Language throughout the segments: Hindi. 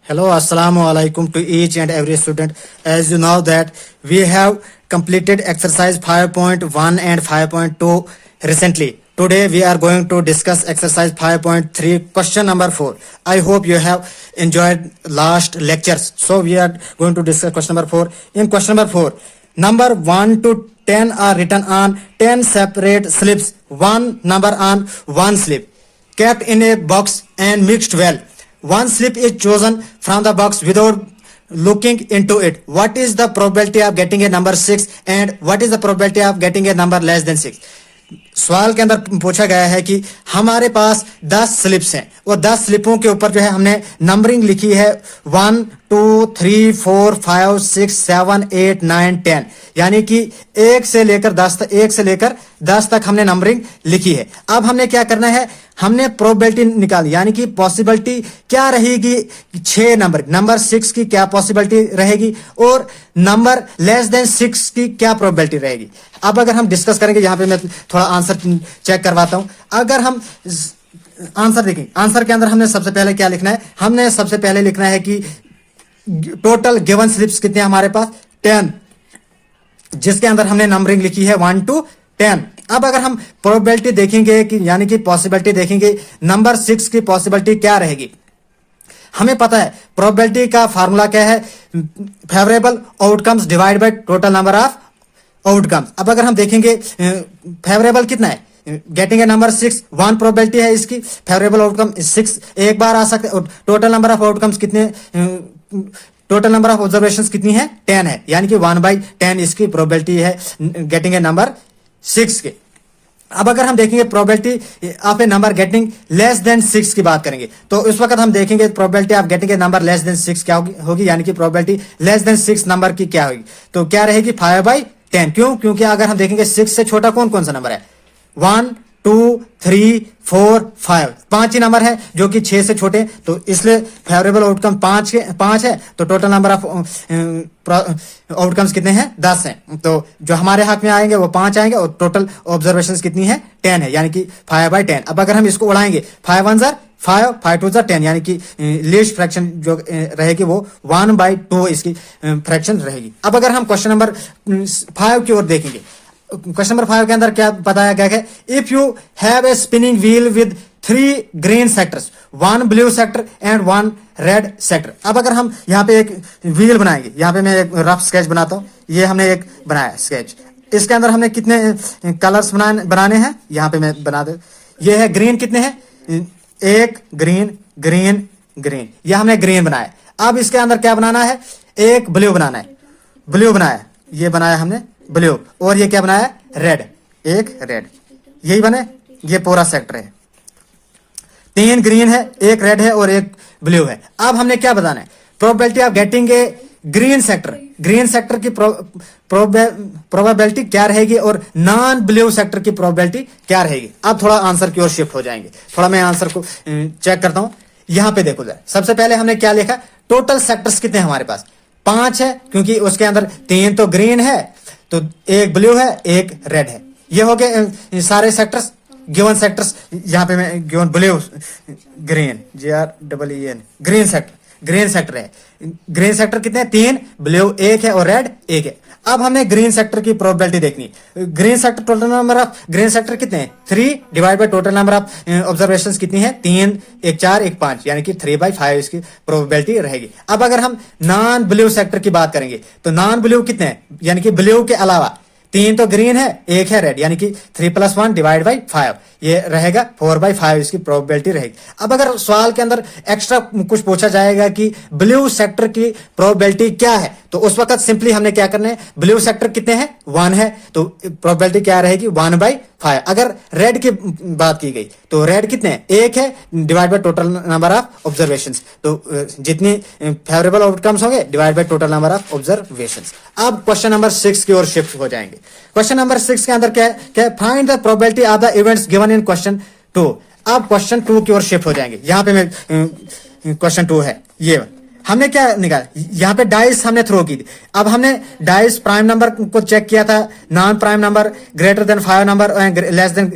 Hello, assalamu alaikum to each and every student. As you know that we have completed exercise 5.1 and 5.2 recently. Today we are going to discuss exercise 5.3 question number 4. I hope you have enjoyed last lectures. So we are going to discuss question number 4. In question number 4, number 1 to 10 are written on 10 separate slips. One number on one slip, kept in a box and mixed well. One slip is chosen from the box without looking into it. What is the probability of getting a number 6 and what is the probability of getting a number less than 6? सवाल के अंदर पूछा गया है कि हमारे पास 10 स्लिप्स हैं और 10 स्लिपों के ऊपर जो है हमने नंबरिंग लिखी है 1 2 3 4 5 6 7 8 9 10, यानी कि 1 से लेकर 10 तक हमने नंबरिंग लिखी है। अब हमने क्या करना है, हमने प्रोबेबिलिटी निकाली, यानी कि पॉसिबिलिटी क्या रहेगी 6 नंबर 6 की क्या पॉसिबिलिटी रहेगी और नंबर लेस देन 6 की क्या प्रोबेबिलिटी रहेगी। अब अगर हम डिस्कस करेंगे, यहां पे मैं थोड़ा आंसर चेक करवाता हूं। अगर हम आंसर देखें, आंसर के अंदर हमने सबसे पहले क्या लिखना है, हमने सबसे पहले लिखना है कि टोटल गिवन स्लिप्स कितने हैं हमारे पास 10, जिसके अंदर हमने नंबरिंग लिखी है 1 to 10। अब अगर हम प्रोबेबिलिटी देखेंगे कि यानी कि पॉसिबिलिटी देखेंगे नंबर 6 की पॉसिबिलिटी क्या रहेगी, हमें पता है प्रोबेबिलिटी का फार्मूला क्या है, favourable outcomes divide by total number of outcomes. अब अगर हम देखेंगे फेवरेबल कितना है, गेटिंग ए नंबर 6 1 प्रोबेबिलिटी है इसकी, फेवरेबल आउटकम 6 एक बार आ सकते, और टोटल नंबर ऑफ आउटकम्स कितने, टोटल नंबर ऑफ ऑब्जर्वेशंस कितनी है 10 है, यानी कि 1/10 इसकी प्रोबेबिलिटी है गेटिंग ए नंबर 6 के। अब अगर हम देखेंगे probability of A number getting less than 6 की बात करेंगे, तो उस वक्त हम देखेंगे probability of getting a number less than 6 क्या होगी, यानी कि प्रोबेबिलिटी लेस देन 6 नंबर की क्या होगी, तो क्या रहेगी 5/10। क्योंकि अगर हम देखेंगे 6 से छोटा कौन कौन सा नंबर है, 1 2 3 4 5, 5 ही नंबर है जो कि 6 से छोटे, तो इसलिए फेवरेबल आउटकम 5 है, तो टोटल नंबर ऑफ आउटकम्स कितने हैं 10 हैं, तो जो हमारे हाथ में आएंगे वो 5 आएंगे और टोटल ऑब्जर्वेशंस कितनी है 10 है, यानी कि 5/10। अब अगर हम इसको उड़ाएंगे 5 1 5 5 2 10, यानी कि लीस्ट फ्रैक्शन जो रहेगी वो 1/2 इसकी फ्रैक्शन रहेगी। अब अगर हम क्वेश्चन नंबर 5 की ओर देखेंगे, क्वेश्चन नंबर 5 के अंदर क्या बताया गया है, if you have a spinning wheel with 3 green sectors, 1 blue sector and 1 red sector. अब अगर हम यहाँ पे एक व्हील बनाएंगे, यहाँ पे मैं एक रफ स्केच बनाता हूँ, ये हमने एक बनाया स्केच, इसके अंदर हमने कितने कलर्स बनाने हैं, यहाँ पे मैं बना दे, ये है ग्रीन, कितने हैं 1 ग्रीन ग्रीन ग्रीन, ये हमने ग्रीन बनाया। अब इसके अंदर क्या बनाना है, एक ब्लू बनाना है, ब्लू बनाया, ये बनाया हमने ब्लू, और ये क्या बनाया रेड, एक रेड, यही बने, ये पूरा सेक्टर है, 3 ग्रीन है, एक रेड है और एक ब्लू है। अब हमने क्या बताना है, probability of getting a green sector की प्रोबेबिलिटी क्या रहेगी और नॉन ब्लू सेक्टर की प्रोबेबिलिटी क्या रहेगी। अब थोड़ा आंसर की ओर शिफ्ट हो जाएंगे, थोड़ा मैं आंसर को चेक करता हूं। यहां पे देखो जरा, सबसे पहले हमने क्या लिखा, टोटल सेक्टर्स कितने हैं हमारे पास 5 है, क्योंकि उसके अंदर 3 तो ग्रीन है, तो एक ब्लू है, एक रेड है, ये हो गए सारे सेक्टर्स, गिवन सेक्टर्स। यहां पे मैं given blue green GREEN green sector है, ग्रीन सेक्टर कितने हैं 3, ब्लू 1 है और रेड 1 है। अब हमने ग्रीन सेक्टर की प्रोबेबिलिटी देखनी, green sector total number of green sector कितने हैं 3 divide by total number of observations कितनी है 3 1 4 1 5, यानी कि 3/5 इसकी प्रोबेबिलिटी रहेगी। अब अगर हम नॉन ब्लू सेक्टर की बात करेंगे, तो नॉन ब्लू कितने हैं, यानी कि ब्लू के अलावा 3 तो ग्रीन है, 1 है रेड, यानी कि 3 + 1 डिवाइड बाई 5, ये रहेगा 4/5 इसकी प्रोबेबिलिटी रहेगी। अब अगर सवाल के अंदर एक्स्ट्रा कुछ पूछा जाएगा कि ब्लू सेक्टर की प्रोबेबिलिटी क्या है, तो उस वक्त सिंपली हमने क्या करना है, ब्लू सेक्टर कितने हैं 1 है, तो प्रोबेबिलिटी क्या रहेगी 1/5। अगर रेड की बात की गई, तो रेड कितने हैं 1 है, divide by total number of observations, तो जितनी फेवरेबल आउटकम्स होंगे divide by total number of observations. अब क्वेश्चन नंबर 6 की ओर शिफ्ट हो जाएंगे। क्वेश्चन नंबर 6 के अंदर क्या है, find the probability of the events given in question 2। अब क्वेश्चन 2 की ओर शिफ्ट हो जाएंगे, यहां पे मैं क्वेश्चन 2 है, ये हमने क्या निकाला, यहाँ पे डाइस हमने थ्रो की थी। अब हमने डाइस प्राइम नंबर को चेक किया था, non prime number, greater than 5 number, less than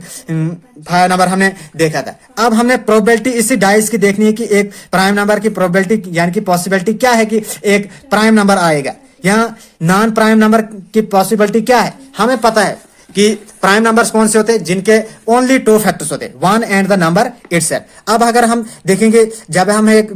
5 number हमने देखा था। अब हमने प्रोबेबिलिटी इसी डाइस की देखनी है कि एक प्राइम नंबर की प्रोबेबिलिटी यानी कि पॉसिबिलिटी क्या है कि एक प्राइम नंबर आएगा। यहाँ नॉन प्राइम नंबर की पॉसिबिलिटी क्या है, हमें पता है कि प्राइम नंबर्स कौन से होते हैं, जिनके ओनली 2 फैक्टर्स होते हैं, 1 एंड द नंबर इटसेल्फ। अब अगर हम देखेंगे जब हम एक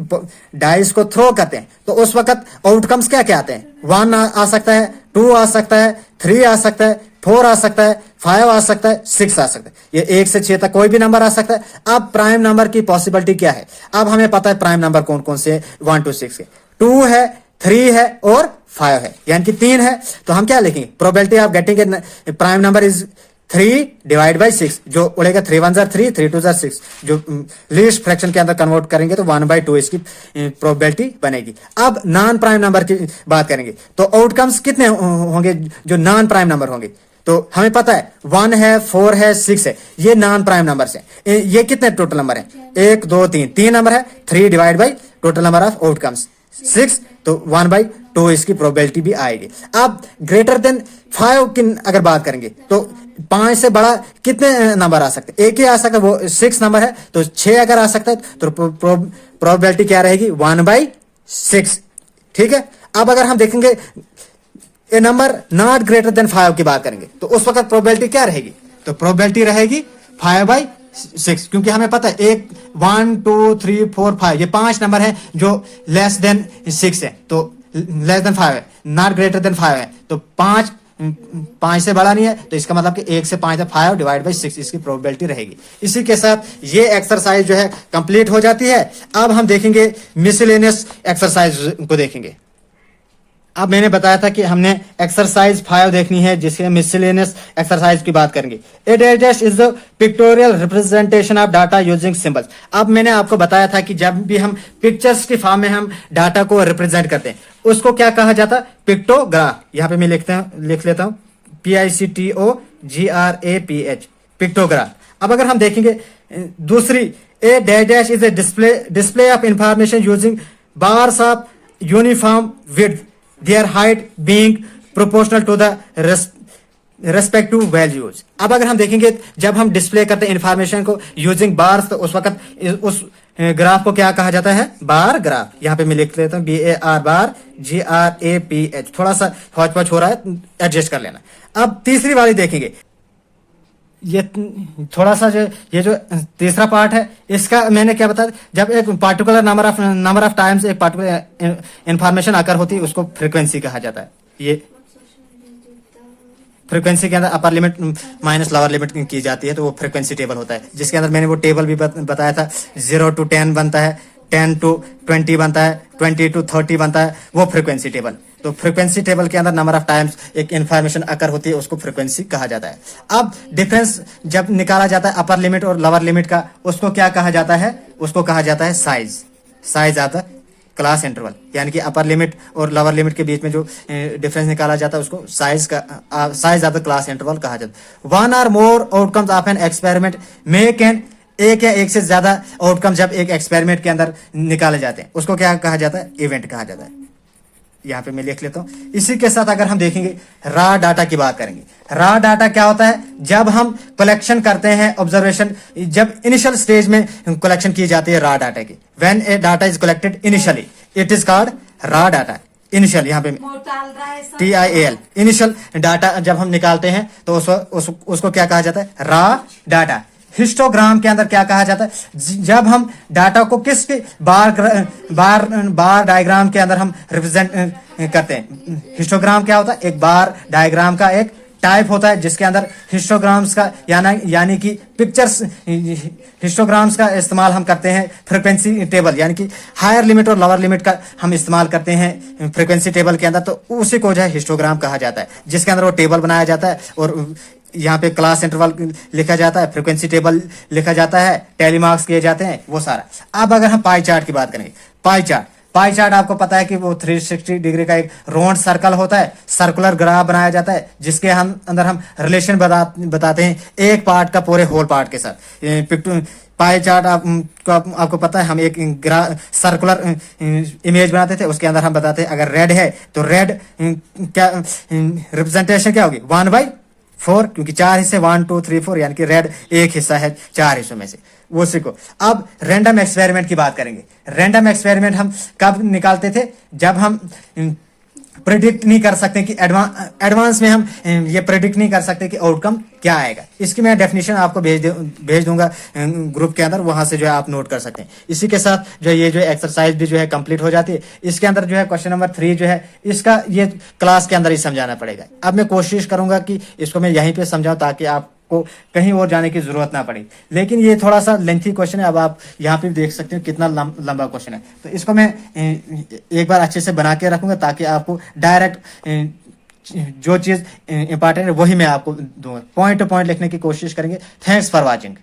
डाइस को थ्रो करते हैं तो उस वक्त आउटकम्स क्या क्या आते हैं, 1 आ सकता है, 2 आ सकता है, 3 आ सकता है, 4 आ सकता है, 5 आ सकता है, 6 आ सकता है। ये 1 से 6 तक कोई भी नंबर आ सकता है। अब प्राइम नंबर की पॉसिबिलिटी क्या है, अब हमें पता है प्राइम नंबर कौन कौन से 1 to 6 के, 2 है, 3 है और 5 है, यानी कि 3 है। तो हम क्या लिखेंगे, probability of getting a prime number is 3 divide by 6, जो उड़ेगा 3 1 जार 3, 3 2 जार 6, जो लीस्ट फ्रैक्शन के अंदर कन्वर्ट करेंगे तो 1/2 इसकी प्रोबेबिलिटी बनेगी। अब नॉन प्राइम नंबर की बात करेंगे तो आउटकम्स कितने होंगे जो नॉन प्राइम नंबर होंगे, तो हमें पता है 1 है, 4 है, 6 है, ये नॉन प्राइम नंबर है। ये कितने टोटल नंबर है, 1 2 3, 3 नंबर है, 3 divide by total number of outcomes 6, तो 1/2 इसकी प्रोबेबिलिटी भी आएगी। अब ग्रेटर देन 5 की अगर बात करेंगे तो 5 से बड़ा कितने नंबर आ सकते हैं, एक ही आ सकता है, वो 6 नंबर है, तो 6 अगर आ सकता है तो प्रोबेबिलिटी क्या रहेगी, 1/6। ठीक है। अब अगर हम देखेंगे ए नंबर नॉट ग्रेटर देन 5 की बात करेंगे तो उस वक्त प्रोबेबिलिटी क्या रहेगी, तो प्रोबेबिलिटी रहेगी 5/6, क्योंकि हमें पता है 1 2 3 4 5 ये 5 नंबर है जो लेस देन 6 है, तो लेस देन 5 है, नॉट ग्रेटर देन 5 है, तो 5 से बड़ा नहीं है, तो इसका मतलब कि 1 से 5 है, 5 डिवाइड बाई 6 इसकी प्रोबेबिलिटी रहेगी। इसी के साथ ये एक्सरसाइज जो है कंप्लीट हो जाती है। अब हम देखेंगे मिसलेनियस एक्सरसाइज को देखेंगे। अब मैंने बताया था कि हमने एक्सरसाइज 5 देखनी है, जिसके मिसलेनियस एक्सरसाइज की बात करेंगे। A dash is the pictorial representation of data using symbols. अब मैंने आपको बताया था कि जब भी हम पिक्चर्स की फॉर्म में हम डाटा को रिप्रेजेंट करते हैं उसको क्या कहा जाता है, पिक्टोग्राफ। यहाँ पे मैं लिख लेता हूँ PICTOGRAPH, पिक्टोग्राफ। अब अगर हम देखेंगे दूसरी, a dash is a display of information using bars of uniform width, their height being proportional to the respective values। अब अगर हम देखेंगे जब हम डिस्प्ले करते हैं इंफॉर्मेशन को यूजिंग बार्स तो उस वक्त उस ग्राफ को क्या कहा जाता है, बार ग्राफ। यहाँ पे मैं लिख लेता हूँ BAR बार GRAPH, थोड़ा सा हौच-पौच हो रहा है, एडजस्ट कर लेना। अब तीसरी वाली देखेंगे, ये थोड़ा सा ये जो तीसरा पार्ट है इसका मैंने क्या बताया, जब एक पार्टिकुलर नंबर ऑफ टाइम्स एक पार्टिकुलर इंफॉर्मेशन आकर होती है उसको फ्रीक्वेंसी कहा जाता है। ये फ्रीक्वेंसी के अंदर upper limit minus lower limit की जाती है, तो वो फ्रीक्वेंसी टेबल होता है, जिसके अंदर मैंने वो टेबल भी बताया था। 0 to 10 बनता है, 10 to 20 बनता है, 20 to 30 बनता है, वो फ्रीक्वेंसी टेबल। तो फ्रीक्वेंसी टेबल के अंदर नंबर ऑफ टाइम्स एक इंफॉर्मेशन अकर होती है, उसको फ्रीक्वेंसी कहा जाता है। अब डिफरेंस जब निकाला जाता है अपर लिमिट और लोअर लिमिट का, उसको क्या कहा जाता है, उसको कहा जाता है size of the class interval, यानी कि अपर लिमिट और लोअर लिमिट के बीच में जो डिफरेंस निकाला जाता है उसको size of the class interval कहा जाता है। 1 or more outcomes of an experiment make an, एक या एक से ज्यादा आउटकम जब एक एक्सपेरिमेंट के अंदर निकाले जाते हैं उसको क्या कहा जाता है, इवेंट कहा जाता है। यहाँ पे मैं लिख लेता हूँ। इसी के साथ अगर हम देखेंगे रॉ डाटा की बात करेंगे। रॉ डाटा क्या होता है, जब हम कलेक्शन करते हैं ऑब्जर्वेशन, जब इनिशियल स्टेज में कलेक्शन की जाती है रॉ डाटा की, when A data is collected initially it is called raw data. Initial, यहाँ पे TIAL, इनिशियल डाटा जब हम निकालते हैं तो उसको क्या कहा जाता है, रॉ डाटा। हिस्टोग्राम के अंदर क्या कहा जाता है, जब हम डाटा को किस बार डायग्राम के अंदर हम रिप्रेजेंट करते हैं। हिस्टोग्राम क्या होता है, एक बार डायग्राम का एक टाइप होता है, जिसके अंदर हिस्टोग्राम्स का यानी कि पिक्चर्स, हिस्टोग्राम्स का इस्तेमाल हम करते हैं फ्रीक्वेंसी टेबल, यानी कि हायर लिमिट और लोअर लिमिट का हम इस्तेमाल करते हैं फ्रीक्वेंसी टेबल के अंदर, तो उसी को जो है हिस्टोग्राम कहा जाता है, जिसके अंदर वो टेबल बनाया जाता है और यहाँ पे क्लास इंटरवल लिखा जाता है, फ्रीक्वेंसी टेबल लिखा जाता है, टैली मार्क्स किए जाते हैं, वो सारा। अब अगर हम पाई चार्ट की बात करेंगे, पाई चार्ट आपको पता है कि वो 360 डिग्री का एक राउंड सर्कल होता है, सर्कुलर ग्राफ बनाया जाता है, जिसके अंदर हम रिलेशन बताते हैं एक पार्ट का पूरे होल पार्ट के साथ। पाई चार्ट आपको पता है, हम एक सर्कुलर इमेज बनाते थे, उसके अंदर हम बताते हैं अगर रेड है तो रेड क्या रिप्रेजेंटेशन क्या होगी 1/4, क्योंकि 4 हिस्से 1 2 3 4, यानी कि रेड एक हिस्सा है 4 हिस्सों में से, वो सीखो। अब रैंडम एक्सपेरिमेंट की बात करेंगे। रैंडम एक्सपेरिमेंट हम कब निकालते थे, जब हम प्रिडिक्ट नहीं कर सकते कि एडवांस में हम ये प्रिडिक्ट नहीं कर सकते कि आउटकम क्या आएगा। इसकी मैं डेफिनेशन आपको भेज दूंगा ग्रुप के अंदर, वहां से जो है आप नोट कर सकते हैं। इसी के साथ जो ये जो एक्सरसाइज भी जो है कंप्लीट हो जाती है। इसके अंदर जो है क्वेश्चन नंबर 3 जो है इसका ये क्लास के अंदर ही समझाना पड़ेगा। अब मैं कोशिश करूंगा कि इसको मैं यहीं पे समझाऊं ताकि आप को कहीं और जाने की जरूरत ना पड़े, लेकिन ये थोड़ा सा लेंथी क्वेश्चन है। अब आप यहाँ पे देख सकते हो कितना लंबा क्वेश्चन है, तो इसको मैं एक बार अच्छे से बना के रखूंगा ताकि आपको डायरेक्ट जो चीज इंपॉर्टेंट है वही मैं आपको दूंगा। पॉइंट टू पॉइंट लिखने की कोशिश करेंगे। Thanks for watching.